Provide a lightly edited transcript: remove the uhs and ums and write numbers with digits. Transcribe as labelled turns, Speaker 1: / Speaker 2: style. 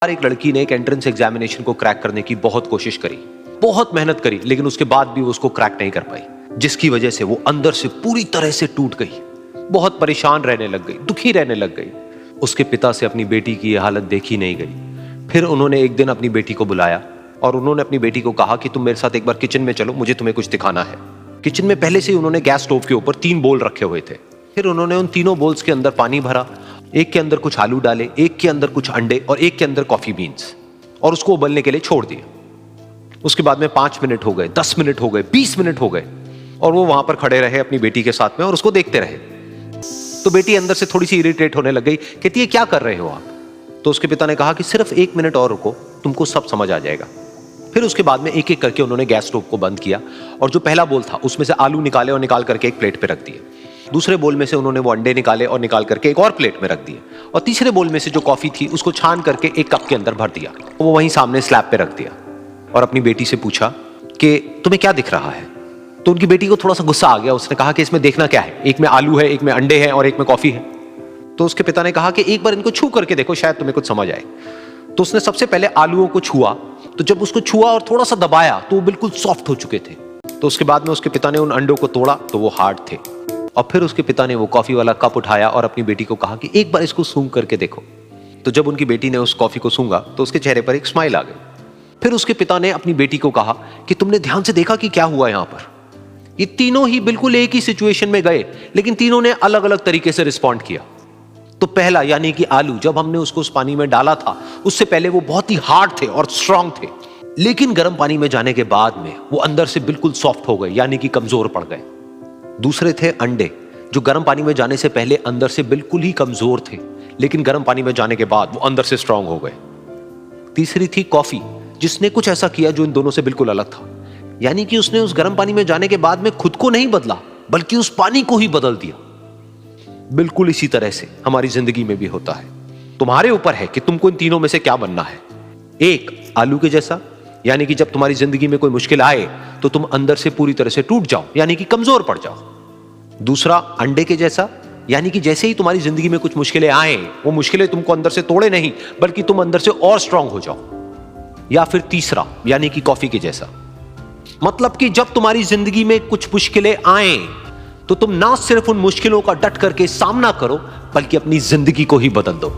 Speaker 1: हर एक लड़की ने एक एंट्रेंस एग्जामिनेशन को क्रैक करने की बहुत कोशिश करी, बहुत मेहनत करी, लेकिन उसके बाद भी वो उसको क्रैक नहीं कर पाई, जिसकी वजह से वो अंदर से पूरी तरह से टूट गई, बहुत परेशान रहने लग गई, दुखी रहने लग गई। उसके पिता से अपनी बेटी की यह हालत देखी नहीं गई। फिर उन्होंने एक दिन अपनी बेटी को बुलाया और उन्होंने अपनी बेटी को कहा कि तुम मेरे साथ एक बार किचन में चलो, मुझे तुम्हें कुछ दिखाना है। किचन में पहले से ही उन्होंने गैस स्टोव के ऊपर 3 बोल रखे हुए थे। फिर उन्होंने उन तीनों बोल्स के अंदर पानी भरा, एक के अंदर कुछ आलू डाले, एक के अंदर कुछ अंडे और एक के अंदर कॉफी बीन्स, और उसको उबलने के लिए छोड़ दिया। उसके बाद में 5 मिनट हो गए, 10 मिनट हो गए, 20 मिनट हो गए, और वो वहां पर खड़े रहे अपनी बेटी के साथ में और उसको देखते रहे। तो बेटी अंदर से थोड़ी सी इरिटेट होने लग गई, कहती है क्या कर रहे हो आप? तो उसके पिता ने कहा कि सिर्फ 1 मिनट और रुको, तुमको सब समझ आ जाएगा। फिर उसके बाद में एक एक करके उन्होंने गैस स्टोव को बंद किया और जो पहला बोल था उसमें से आलू निकाले और निकाल करके एक प्लेट पे रख दिए। दूसरे बोल में से उन्होंने वो अंडे निकाले और निकाल करके एक और प्लेट में रख दिए, और तीसरे बोल में से जो कॉफी थी उसको छान करके एक कप के अंदर भर दिया, वो वहीं सामने स्लैब पे रख दिया और अपनी बेटी से पूछा कि तुम्हें क्या दिख रहा है? तो उनकी बेटी को थोड़ा सा गुस्सा आ गया। उसने कहा कि इसमें देखना क्या है, एक में आलू है, एक में अंडे हैं और एक में कॉफी है। तो उसके पिता ने कहा कि एक बार इनको छू करके देखो, शायद तुम्हें कुछ समझ आए। तो उसने सबसे पहले आलूओं को छुआ, तो जब उसको छुआ और थोड़ा सा दबाया तो वो बिल्कुल सॉफ्ट हो चुके थे। तो उसके बाद में उसके पिता ने उन अंडों को तोड़ा तो वो हार्ड थे, और फिर उसके पिता ने वो कॉफी वाला कप उठाया और अपनी बेटी को कहा कि एक बार इसको सूंघ करके देखो। तो जब उनकी बेटी ने उस कॉफी को सूंघा तो उसके चेहरे पर एक स्माइल आ गई। फिर उसके पिता ने अपनी बेटी को कहा कि तुमने ध्यान से देखा कि क्या हुआ यहां पर? ये तीनों ही बिल्कुल एक ही सिचुएशन में गए, लेकिन तीनों ने अलग अलग तरीके से रिस्पॉन्ड किया। तो पहला यानी कि आलू, जब हमने उसको उस पानी में डाला था उससे पहले वो बहुत ही हार्ड थे और स्ट्रांग थे, लेकिन गर्म पानी में जाने के बाद में वो अंदर से बिल्कुल सॉफ्ट हो गए, यानी कि कमजोर पड़ गए। दूसरे थे अंडे, जो गर्म पानी में जाने से पहले अंदर से बिल्कुल ही कमजोर थे, लेकिन गर्म पानी में जाने के बाद वो अंदर से स्ट्रांग हो गए। तीसरी थी कॉफी, जिसने कुछ ऐसा किया जो इन दोनों से बिल्कुल अलग था, यानी कि उसने उस गर्म पानी में जाने के बाद में खुद को नहीं बदला, बल्कि उस पानी को ही बदल दिया। बिल्कुल इसी तरह से हमारी जिंदगी में भी होता है। तुम्हारे ऊपर है कि तुमको इन तीनों में से क्या बनना है। एक, आलू के जैसा, यानी कि जब तुम्हारी जिंदगी में कोई मुश्किल आए तो तुम अंदर से पूरी तरह से टूट जाओ, यानी कि कमजोर पड़ जाओ। दूसरा, अंडे के जैसा, यानी कि जैसे ही तुम्हारी जिंदगी में कुछ मुश्किलें आए, वो मुश्किलें तुमको अंदर से तोड़े नहीं, बल्कि तुम अंदर से और स्ट्रांग हो जाओ। या फिर तीसरा, यानी कि कॉफी के जैसा, मतलब कि जब तुम्हारी जिंदगी में कुछ मुश्किलें आए तो तुम ना सिर्फ उन मुश्किलों का डट करके सामना करो, बल्कि अपनी जिंदगी को ही बदल दो।